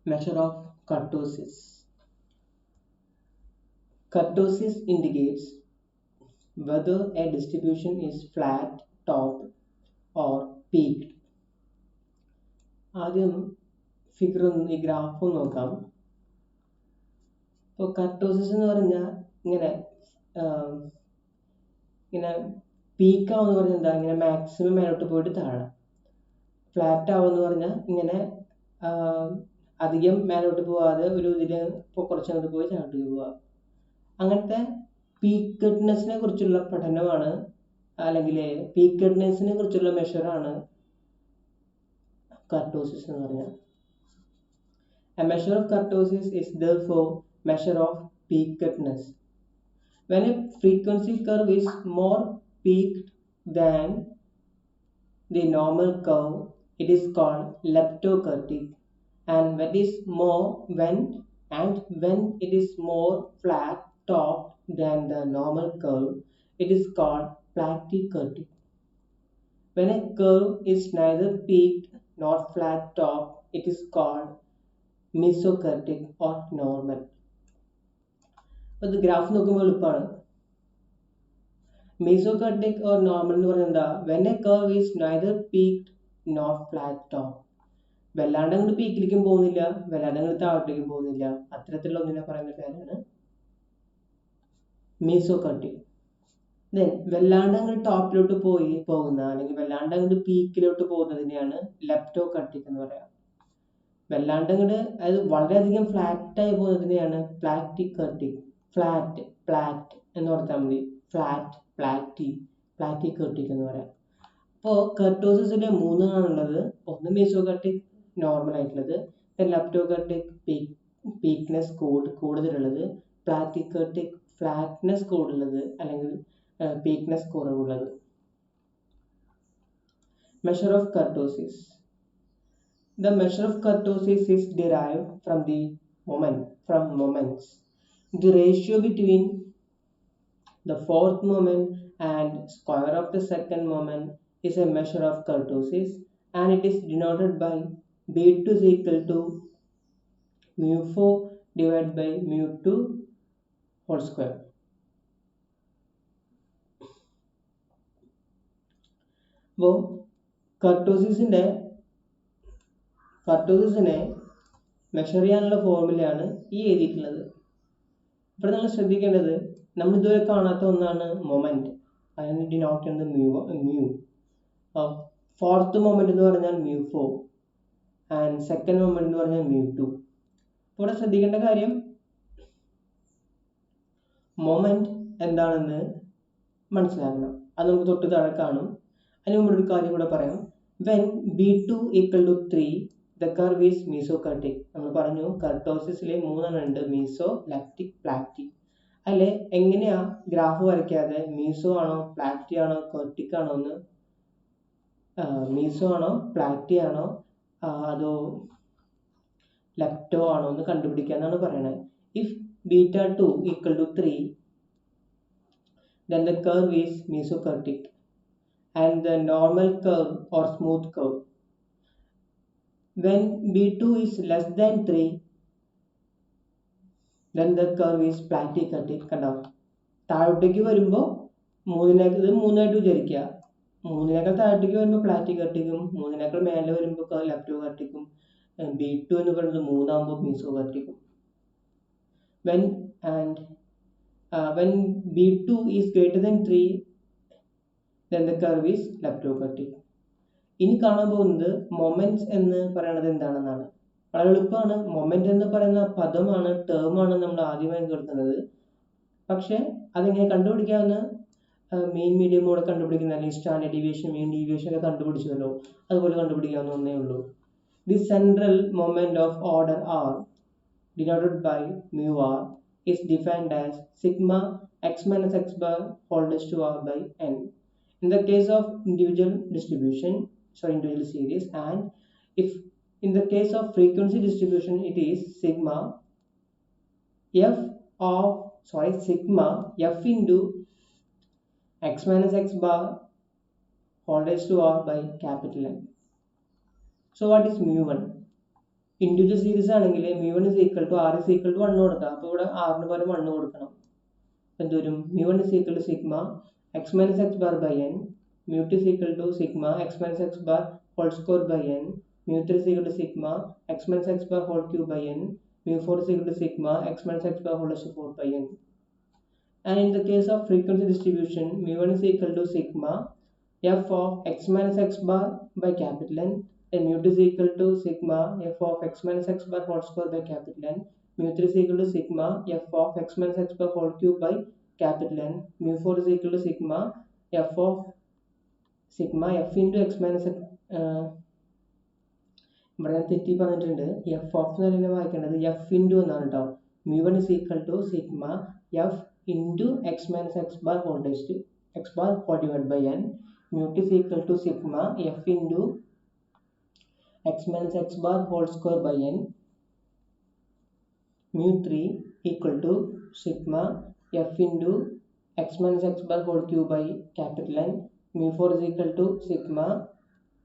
Measure of kurtosis. Kurtosis indicates whether a distribution is flat topped or peaked. ആദ്യം ഈ graph നോക്കാം. ഇപ്പോൾ kurtosis എന്ന് പറഞ്ഞാൽ ഇങ്ങനെ ഇങ്ങനെ പീക്ക് ആവുമെന്ന് പറഞ്ഞാൽ എന്താ, ഇങ്ങനെ മാക്സിമം മേലോട്ട് പോയിട്ട് താഴെ. ഫ്ലാറ്റ് ആവുമെന്ന് പറഞ്ഞാൽ ഇങ്ങനെ അധികം മേലോട്ട് പോവാതെ ഒരു ഇതിൽ കുറച്ചങ്ങോട്ട് പോയി താഴോട്ടേക്ക് പോവുക. അങ്ങനത്തെ പീക്കഡ്നെസ്സിനെ കുറിച്ചുള്ള പഠനമാണ്, അല്ലെങ്കിൽ പീക്കഡ്നെസ്സിനെ കുറിച്ചുള്ള മെഷറാണ് kurtosis എന്ന് പറഞ്ഞാൽ. A measure of kurtosis is therefore measure of peakedness. When a frequency curve is more peaked than the normal curve, it is called leptokurtic, and when it is more flat topped than the normal curve, it is called platykurtic. When a curve is neither peaked nor flat topped, it is called mesokurtic or normal. അപ്പോൾ ഇത് graph നോക്കുമ്പോൾ എളുപ്പമാണ്. mesokurtic or normal എന്ന് പറഞ്ഞാൽ എന്താ, when a curve is neither peaked nor flat topped. വല്ലാണ്ട് അങ്ങോട്ട് പീക്കിലേക്കും പോകുന്നില്ല, വല്ലാണ്ട് അങ്ങോട്ട് താഴോട്ടേക്കും പോകുന്നില്ല, അത്തരത്തിലുള്ള ഒന്നിനെ പറയുന്ന പേരാണ് mesokurtic. ദെൻ വല്ലാണ്ട് അങ്ങോട്ട് ടോപ്പിലോട്ട് പോകുന്ന അല്ലെങ്കിൽ വല്ലാണ്ട് അങ്ങോട്ട് പീക്കിലോട്ട് പോകുന്നതിനെയാണ് ലെപ്റ്റോകർട്ടിക് എന്ന് പറയാം. വല്ലാണ്ട് അങ്ങോട്ട് അത് വളരെയധികം ഫ്ലാറ്റ് ആയി പോകുന്നതിനെയാണ് പ്ലാറ്റിക്കർട്ടിക്. ഫ്ലാറ്റ് എന്ന് പറഞ്ഞാൽ മതി. പ്ലാറ്റിക്കർട്ടിക് എന്ന് പറയാം. അപ്പോൾ കർട്ടോസിസിന്റെ മൂന്നാണുള്ളത്. ഒന്ന് മെസോകർട്ടിക് നോർമൽ ആയിട്ടുള്ളത്, ലെപ്റ്റോകർട്ടിക് പീക്ക്നെസ് കൂടുതലുള്ളത്, പ്ലാറ്റിക്കർട്ടിക് ഫ്ലാറ്റ്നെസ് കൂടുതലുള്ളത് അല്ലെങ്കിൽ പീക്ക്നെസ് കുറവുള്ളത്. Measure of kurtosis. The measure of kurtosis is derived from moments. The ratio between the fourth moment and square of the second moment is a measure of kurtosis, and it is denoted by B2 is equal to mu4 divided by mu2 whole square. അപ്പോൾ കർട്ടോസിസിനെ measure ചെയ്യാനുള്ള ഫോർമുലയാണ് ഈ എഴുതിയിട്ടുള്ളത്. ഇവിടെ നമ്മൾ ശ്രദ്ധിക്കേണ്ടത്, നമ്മൾ ഇതുവരെ കാണാത്ത ഒന്നാണ് മൊമെന്റ്. അതിന് ഡിനോട്ട് ചെയ്യുന്നത് മ്യൂ. ഫോർത്ത് മൊമെന്റ് എന്ന് പറഞ്ഞാൽ mu4 ആൻഡ് സെക്കൻഡ് മൊമെന്റ് എന്ന് പറഞ്ഞാൽ mu2. ഇവിടെ ശ്രദ്ധിക്കേണ്ട കാര്യം, മൊമെന്റ് എന്താണെന്ന് മനസ്സിലാക്കണം. അത് നമുക്ക് തൊട്ട് താഴെ കാണും. അതിന് മുമ്പ് ഒരു കാര്യം കൂടെ പറയാം. when B2 equal to 3, the curve is mesokurtic. നമ്മൾ പറഞ്ഞു കർട്ടോസിസിലെ മൂന്നെണ്ണുണ്ട്, മീസോ, ലെപ്റ്റിക്, പ്ലാറ്റി. അല്ലെ എങ്ങനെയാ ഗ്രാഫ് വരയ്ക്കാതെ മീസോ ആണോ പ്ലാറ്റി ആണോ കർട്ടിക് ആണോ എന്ന്, മീസോ ആണോ പ്ലാറ്റി ആണോ അതോ ലെപ്റ്റോ ആണോ എന്ന് കണ്ടുപിടിക്കാന്നാണ് പറയണത്. if β2 equal to 3, then the curve is mesokurtic and the normal curve or smooth curve. When B2 is less than 3, then the curve is platykurtic. കണ്ടോ, താഴോട്ടേക്ക് വരുമ്പോൾ മൂന്നായിട്ട് വിചാരിക്കുക. മൂന്നിനേക്കാൾ താഴോട്ടേക്ക് വരുമ്പോൾ പ്ലാറ്റിക്കർട്ടിക്കും, മൂന്നിനേക്കാൾ മേലെ വരുമ്പോൾ ലെപ്റ്റോകർട്ടിക്കും, B2 എന്ന് പറയുന്നത് മൂന്നാകുമ്പോൾ മീസോകർട്ടിക്കും. When B2 is greater than 3, then the curve is leptokurtic. ഇനി കാണാൻ പോകുന്നത് മൊമെന്റ്സ് എന്ന് പറയുന്നത് എന്താണെന്നാണ്. വളരെ എളുപ്പമാണ്. മൊമെന്റ് എന്ന് പറയുന്ന പദമാണ്, ടേമാണ് നമ്മൾ ആദ്യമായി കേൾക്കുന്നത്. പക്ഷെ അതെങ്ങനെ കണ്ടുപിടിക്കാമെന്ന് മെയിൻ മീഡിയം മോഡ് കണ്ടുപിടിക്കുന്ന, അല്ലെങ്കിൽ സ്റ്റാൻഡേർഡ് ഡീവിയേഷൻ, മീൻ ഡീവിയേഷൻ ഒക്കെ കണ്ടുപിടിച്ചല്ലോ, അതുപോലെ കണ്ടുപിടിക്കാവുന്ന ഒന്നേ ഉള്ളൂ. The central moment of order R denoted by mu R is defined as sigma x minus x bar whole raised to R by n. In the case of individual series, and if in the case of frequency distribution, it is sigma f into x minus x bar whole raised to R by capital N. So what is mu1? Individual series ആണെങ്കിൽ mu1 is equal to r is equal to 1 കൊടുക്കാം. അപ്പോൾ ഇവിടെ r പകരം 1 കൊടുക്കണം. എന്ത് വരും? mu1 is equal to sigma x minus x bar by n, mu2 is equal to sigma x minus x bar whole square by n, mu3 is equal to sigma x minus x bar whole cube by n, mu4 is equal to sigma x minus x bar whole raised to 4 by n. And in the case of frequency distribution, mu1 is equal to sigma f of x minus x bar by capital N, and mu2 is equal to sigma f of x minus x bar whole square by capital N, mu3 is equal to sigma f of x minus x bar whole cube by capital N, mu4 is equal to sigma f of sigma f into x minus x. ഇവിടെ ഞാൻ തെറ്റി പറഞ്ഞിട്ടുണ്ട്. F of എന്ന് പറയുന്നത് വായിക്കേണ്ടത് F into എന്നാണ് കേട്ടോ. mu1 is equal to sigma f into x minus x bar whole raised to x bar whole divided by n, mu2 is equal to sigma f into x minus x bar whole square by n, mu3 equal to sigma f into x minus x bar whole cube by capital N, mu4 is equal to sigma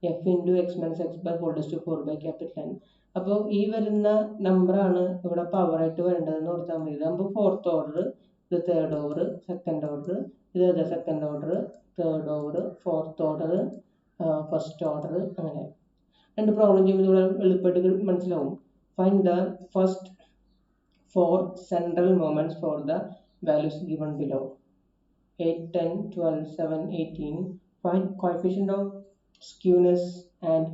f into x minus x bar whole raised to 4 by capital N. അപ്പോൾ ഈ വരുന്ന നമ്പറാണ് ഇവിടെ പവറായിട്ട് വരേണ്ടതെന്ന് ഓർത്താൽ മതി. ഇതാകുമ്പോൾ fourth order, ഇത് third order, second order, ഇത് അതെ second order, third order, fourth order, first order, അങ്ങനെ രണ്ട് പ്രോബ്ലം ചെയ്യുമ്പോൾ ഇവിടെ എളുപ്പമായിട്ട് മനസ്സിലാവും. Find the first 4 central moments for the values given below. 8, 10, 12, 7, 18. Find coefficient of skewness and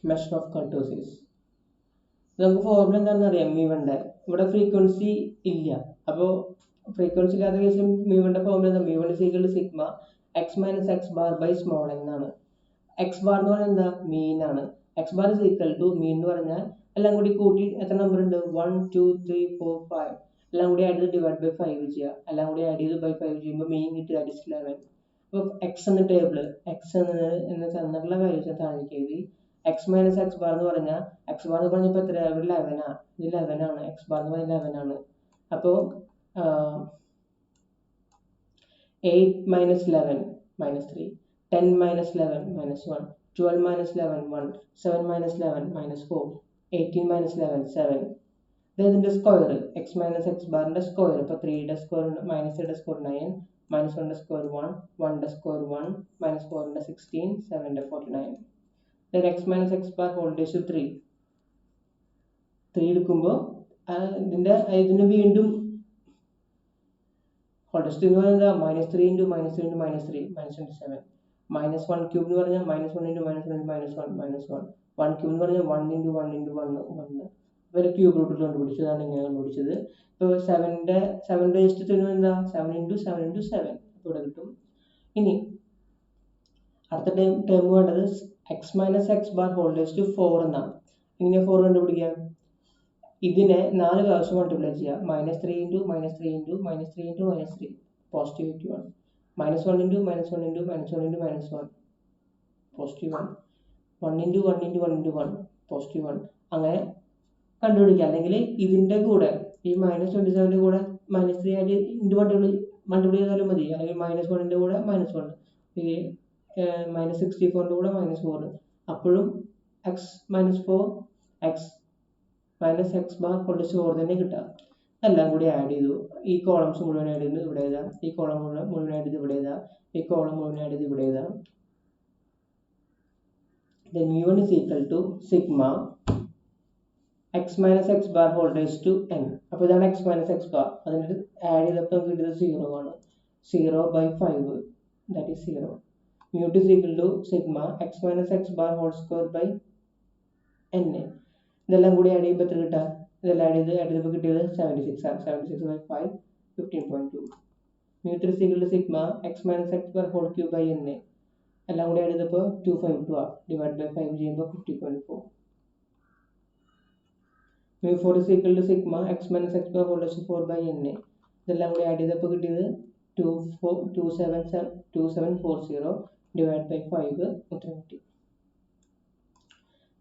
measure of kurtosis. നമുക്ക് formula എന്താണെന്ന് അറിയാം. mu1 ഇവിടെ ഫ്രീക്വൻസി ഇല്ല. അപ്പോൾ ഫ്രീക്വൻസി ഇല്ലാത്ത കേസിൽ mu1 ഫോർമുല എന്താ? mu1 is equal to sigma x minus x bar by small n ആണ്. x bar എന്ന് പറഞ്ഞാൽ എന്താ? മീൻ ആണ്. x bar is equal to മീൻ എന്ന് പറഞ്ഞാൽ എല്ലാം കൂടി കൂട്ടി എത്ര നമ്പർ ഉണ്ട്? 1, 2, 3, 4, 5. എല്ലാം കൂടി ആഡ് ചെയ്ത് ഡിവൈഡ് ബൈ 5 ചെയ്യുക. എല്ലാം കൂടി ആഡ് ചെയ്ത് ബൈ 5 ചെയ്യുമ്പോൾ മെയിൻ കിട്ടി, ദാറ്റ് ഇസ് 11. അപ്പോൾ എക്സ് എന്ന ടേബിൾ എക്സ് എന്ന തന്നിട്ടുള്ള വാല്യൂസ് താഴേക്ക് എഴുതി. എക്സ് മൈനസ് എക്സ് ബാർ എന്ന് പറഞ്ഞാൽ എക്സ് ബാർ എന്ന് പറഞ്ഞപ്പോൾ എത്ര? 11 ആണ്. ഇത് 11 ആണ്. എക്സ് ബാർ എന്ന് പറഞ്ഞാൽ 11 ആണ്. അപ്പോൾ 8 minus 11 minus 3, 10 minus 11 minus 1, 12 minus 11 1, 7 minus 11 minus 4, 18 minus 11 7. ഇതിന്റെ സ്ക്വയർ എക്സ് മൈനസ് എക്സ് ബാറിന്റെ സ്ക്വയർ. അപ്പോൾ 3യുടെ സ്ക്വയർ മൈനസ് 3യുടെ സ്ക്വയർ 9, മൈനസ് 1ന്റെ സ്ക്വയർ 1, 1ന്റെ സ്ക്വയർ 1, മൈനസ് 4ന്റെ 16, 7ന്റെ 49. then x minus x bar whole raised to 3. 3 എടുക്കുമ്പോൾ ഇതിന് വീണ്ടും whole raised to എന്ന് പറയുന്നത് minus 3 into minus 3 into minus 3 minus 27. Minus 1 cube എന്ന് പറഞ്ഞാൽ minus 1 into minus 1 into minus 1 minus 1. 1 cube എന്ന് പറഞ്ഞാൽ 1 into 1 into 1 1. ഒരു ക്യൂബ് റൂട്ടിൽ കണ്ടുപിടിച്ചു. അതാണ് ഇങ്ങനെ കണ്ടുപിടിച്ചത്. ഇപ്പോൾ 7 raised to എന്താ? 7 into 7 into 7 ഇവിടെ കിട്ടും. ഇനി അടുത്ത ടേം വേണ്ടത് x minus x bar whole raised to 4 എന്നാണ്. ഇങ്ങനെ 4 കണ്ടുപിടിക്കാം. ഇതിനെ 4 പ്രാവശ്യം മൾട്ടിപ്ലൈ ചെയ്യാം. Minus 3 into minus 3 into minus 3 into minus 3 positive 81. Minus 1 into minus 1 into minus 1 into minus 1 positive 1. 1 into 1 into 1 into 1 positive 1. അങ്ങനെ കണ്ടുപിടിക്കുക. അല്ലെങ്കിൽ ഇതിൻ്റെ കൂടെ ഈ മൈനസ് 27ൻ്റെ കൂടെ മൈനസ് 3 ആയിട്ട് ഇൻറ്റു മൾട്ടിപ്ലൈ ചെയ്താലും മതി. അല്ലെങ്കിൽ മൈനസ് 1ൻ്റെ കൂടെ മൈനസ് 1, ഈ മൈനസ് 64ൻ്റെ കൂടെ മൈനസ് 4. അപ്പോഴും x minus 4 x minus x bar whole raised to 4 തന്നെ കിട്ടുക. എല്ലാം കൂടി ആഡ് ചെയ്തു. ഈ കോളംസ് മുഴുവൻ ആഡ് ചെയ്ത് ഇവിടെ എഴുതാം. ഈ കോളം മുഴുവൻ ആഡ് ചെയ്ത് ഇവിടെ എഴുതാം. ഈ കോളം മുഴുവൻ ആഡ് ചെയ്ത് ഇവിടെ എഴുതാം. then mu1 is equal to sigma x minus x bar whole raised to n. അപ്പോൾ ഇതാണ് x minus x bar. അതിന് ആഡ് ചെയ്തപ്പോൾ കിട്ടിയത് 0 ആണ്. 0 by 5 that is 0. mu2 is equal to sigma x minus x bar whole square by n. ഇതെല്ലാം കൂടി add ചെയ്യുമ്പോൾ എത്ര കിട്ടുക? ഇതെല്ലാം ആഡ് ചെയ്തപ്പോൾ കിട്ടിയത് 76 ആണ്. 76 by 5 15.2. mu3 is equal to sigma x minus x bar whole cube by n. എല്ലാം കൂടി ആഡ് ചെയ്തപ്പോൾ 252 ആണ്. ഡിവൈഡ് ബൈ 5 ചെയ്യുമ്പോൾ 50.4. mu4 is equal to sigma x minus x bar whole raised to 4 by n. ഇതെല്ലാം കൂടി add ചെയ്തപ്പോൾ കിട്ടിയത് 2740 divided by 5 ഉത്തരം കിട്ടി.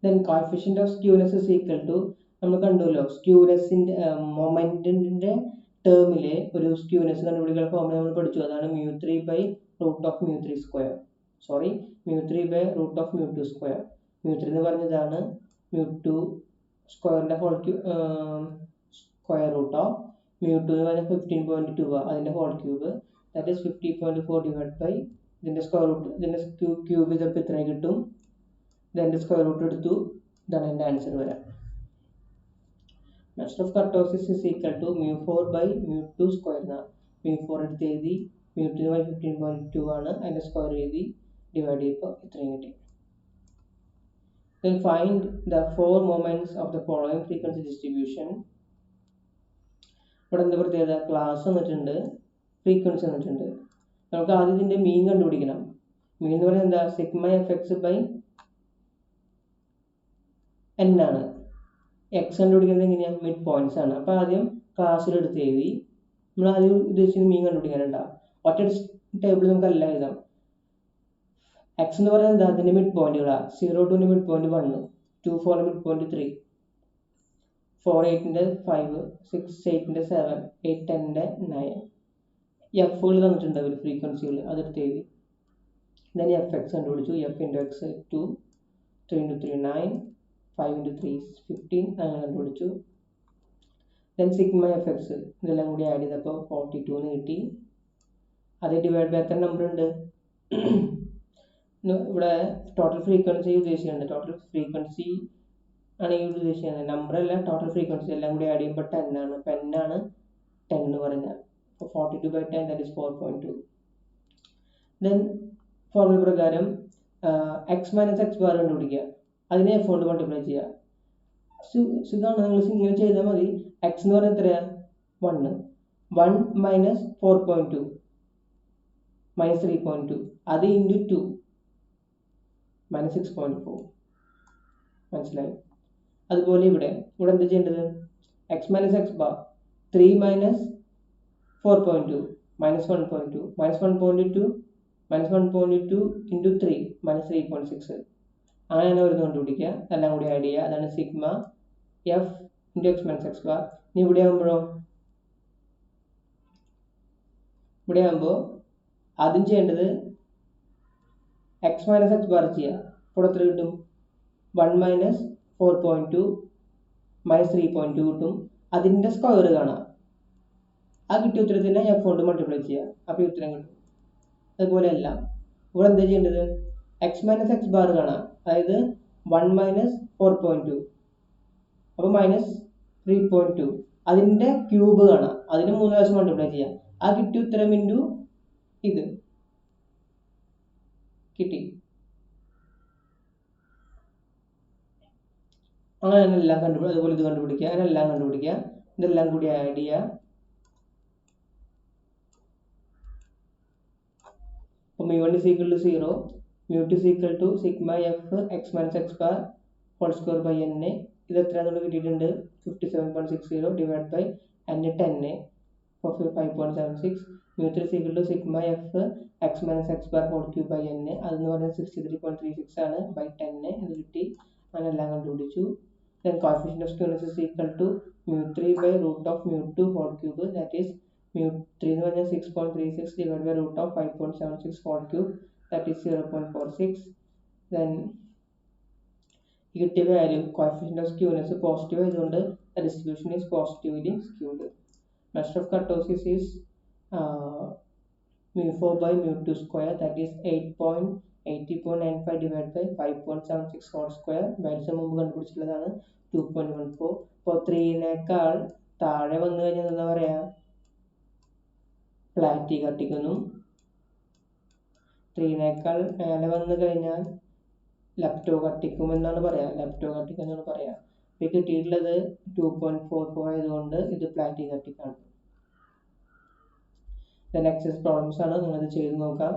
then coefficient of skewness is equal to നമ്മൾ കണ്ടുല്ലോ സ്ക്യൂനെസിന്റെ മൊമെന്റിന്റെ ടേമിലെ ഒരു സ്ക്യൂനെസ് കണ്ടുപിടിക്കുന്ന ഫോർമുല നമ്മൾ പഠിച്ചു. അതാണ് mu3 by root of mu3 square. mu3 by root of mu2 square. mu3 എന്ന് പറഞ്ഞതാണ് mu2 സ്ക്വയറിൻ്റെ സ്ക്വയർ റൂട്ട് ഓഫ് mu2 എന്ന് പറഞ്ഞാൽ 15.2 അതിൻ്റെ whole cube that is 50.4 divide by ഇതിൻ്റെ സ്ക്വയർ റൂട്ട് ഇതിൻ്റെ ക്യൂബ് ചെയ്തപ്പോൾ ഇത്രയും കിട്ടും. ഇതിൻ്റെ സ്ക്വയർ റൂട്ട് എടുത്തു. ഇതാണ് എൻ്റെ ആൻസർ വരാം. Mass of kurtosis is equal to mu4 by mu2 square എന്നാണ്. mu4 എടുത്ത് എഴുതി, mu2 by 15.2 ആണ്, അതിൻ്റെ സ്ക്വയർ എഴുതി, ഡിവൈഡ് ചെയ്തപ്പോൾ ഇത്രയും കിട്ടി. Then find the 4 moments of the following frequency distribution. ഇവിടെ എന്താ പ്രത്യേകത? ക്ലാസ് വന്നിട്ടുണ്ട്, ഫ്രീക്വൻസി വന്നിട്ടുണ്ട്. നമുക്ക് ആദ്യം ഇതിൻ്റെ മീൻ കണ്ടുപിടിക്കണം. മീൻ എന്ന് പറയുന്നത് എന്താ? Sigma f x by n ആണ്. എക്സ് കണ്ടുപിടിക്കുന്നത് എങ്ങനെയാണ്? മിഡ് പോയിന്റ്സ് ആണ്. അപ്പോൾ ആദ്യം ക്ലാസ്സിലെടുത്ത് എഴുതി. നമ്മൾ ആദ്യം ഉദ്ദേശിച്ചത് മീൻ കണ്ടുപിടിക്കാനുണ്ടാവും. ഒറ്റ ടേബിൾ നമുക്ക് എല്ലാം എഴുതാം. എക്സ് എന്ന് പറയുന്നത് എന്താ? അതിൻ്റെ മിഡ് പോയിന്റുകളാണ്. 0 2 മിഡ് പോയിന്റ് 1, 2 4 മിഡ് പോയിന്റ് 3, 4 8 5, 6 8 7, 8 10 9. എഫുകൾ തന്നിട്ടുണ്ട് അവർ ഫ്രീക്വൻസികൾ, അതെടുത്ത് എഴുതി. then എഫ് എക്സ് കണ്ടുപിടിച്ചു. F into X 2, 3 into 3 9, 5 into 3 15 അങ്ങനെ കണ്ടുപിടിച്ചു. then സിഗ്മ എഫ് എക്സ് ഇതെല്ലാം കൂടി ആഡ് ചെയ്തപ്പോൾ 42 എന്ന് കിട്ടി. അത് ഡിവൈഡ് ബൈ എത്ര നമ്പർ ഉണ്ട്? ഇവിടെ ടോട്ടൽ ഫ്രീക്വൻസി ഉദ്ദേശിക്കുന്നുണ്ട്. ടോട്ടൽ ഫ്രീക്വൻസി ആണ് ഈ ഉദ്ദേശിക്കുന്നത്, നമ്പർ അല്ല, ടോട്ടൽ ഫ്രീക്വൻസി എല്ലാം കൂടി ആഡ് ചെയ്യുമ്പോൾ 10 ആണ്. അപ്പോൾ n ആണ് 10 എന്ന് പറഞ്ഞാൽ. അപ്പോൾ 42 by 10 that is 4.2. then formula പ്രകാരം എക്സ് മൈനസ് എക്സ് ബാർ കണ്ടുപിടിക്കുക. അതിനെ എഫ് കൊണ്ട് മൾട്ടിപ്ലൈ ചെയ്യുക. സുഖമാണ്, നിങ്ങൾ ഇങ്ങനെ ചെയ്താൽ മതി. എക്സ് എന്ന് പറഞ്ഞാൽ എത്രയാണ്? 1. 1 മൈനസ് 4.2 മൈനസ് 3.2, അത് ഇൻറ്റു 2 മൈനസ് 6.4. മനസ്സിലായി? അതുപോലെ ഇവിടെ എന്താ ചെയ്യേണ്ടത്? X minus x bar 3 minus 4.2 minus 1.2 minus 1.2 minus 1.2 into 3 minus 3.6. അങ്ങനെയാണ് വരുന്നത് കണ്ടുപിടിക്കുക. എല്ലാം കൂടി ആഡ് ചെയ്യുക. അതാണ് sigma F into X minus x bar. ഇനി ഇവിടെ ആകുമ്പോൾ ആദ്യം ചെയ്യേണ്ടത് എക്സ് മൈനസ് എക്സ് ബാർ ചെയ്യുക. അപ്പോൾ എത്ര കിട്ടും? 1 മൈനസ് 4.2 മൈനസ് 3.2 കിട്ടും. അതിൻ്റെ സ്ക്വയർ കാണാം. ആ കിട്ടിയ ഉത്തരത്തിനെ എഫ് കൊണ്ട് മൾട്ടിപ്ലൈ ചെയ്യുക. അപ്പോൾ ഈ ഉത്തരം കിട്ടും. അതുപോലെ അല്ല, ഇവിടെ എന്താ ചെയ്യേണ്ടത്? എക്സ് മൈനസ് എക്സ് ബാർ കാണാം, അതായത് 1 മൈനസ് 4.2 അപ്പോൾ മൈനസ് 3.2, അതിൻ്റെ ക്യൂബ് കാണാം, അതിന് 3 പ്രാവശ്യം മൾട്ടിപ്ലൈ ചെയ്യാം. ആ കിട്ടിയ ഉത്തരം ഇൻറ്റു ഇത് കിട്ടി. അങ്ങനെ എല്ലാം കണ്ടുപിടിക്കുക. അതുപോലെ ഇത് കണ്ടുപിടിക്കുക, അങ്ങനെ എല്ലാം കണ്ടുപിടിക്കുക. ഇതെല്ലാം കൂടി ആഡ് ചെയ്യുക. അപ്പോൾ mu1 is equal to 0, mu2 is equal to sigma f x minus x bar whole square by n. ഇത് എത്രയാണെന്ന് കിട്ടിയിട്ടുണ്ട്? 57.60 divide by n 10 for 5.76. mu3 is equal to sigma f x minus x bar whole cube by n, അതെന്ന് പറഞ്ഞാൽ 63.36 ആണ്, by 10 ഇത് കിട്ടി. അങ്ങനെ എല്ലാം കണ്ടുപിടിച്ചു. then coefficient of skewness is equal to mu3 by root of mu2 whole cube, that is mu3 എന്ന് പറഞ്ഞാൽ 6.36 divided by root of 5.76 whole cube, that is 0.46. then കിട്ടിയ value coefficient of skewness positive ആയതുകൊണ്ട് the distribution is positively skewed. measure of kurtosis is mu4 by mu2 square, that is 80.95 divided by 5.76 whole square. Values മുമ്പ് കണ്ടുപിടിച്ചിട്ടുള്ളതാണ് 2.14. അപ്പോൾ 3നേക്കാൾ താഴെ വന്നു കഴിഞ്ഞാൽ എന്താ പറയുക? ഫ്ലാറ്റി കട്ടിക്കെന്നും 3നേക്കാൾ മേലെ വന്നു കഴിഞ്ഞാൽ ലെപ്റ്റോ കട്ടിക്കും എന്നാണ് പറയുക. ലെപ്റ്റോ കട്ടിക് എന്നാണ് പറയുക. ഇപ്പോൾ കിട്ടിയിട്ടുള്ളത് 2.44 ആയതുകൊണ്ട് ഇത് ഫ്ലാറ്റി കട്ടിക്കാണ്. നെക്സ്റ്റ് പ്രോബ്ലംസ് ആണ്, നിങ്ങളത് ചെയ്ത് നോക്കാം.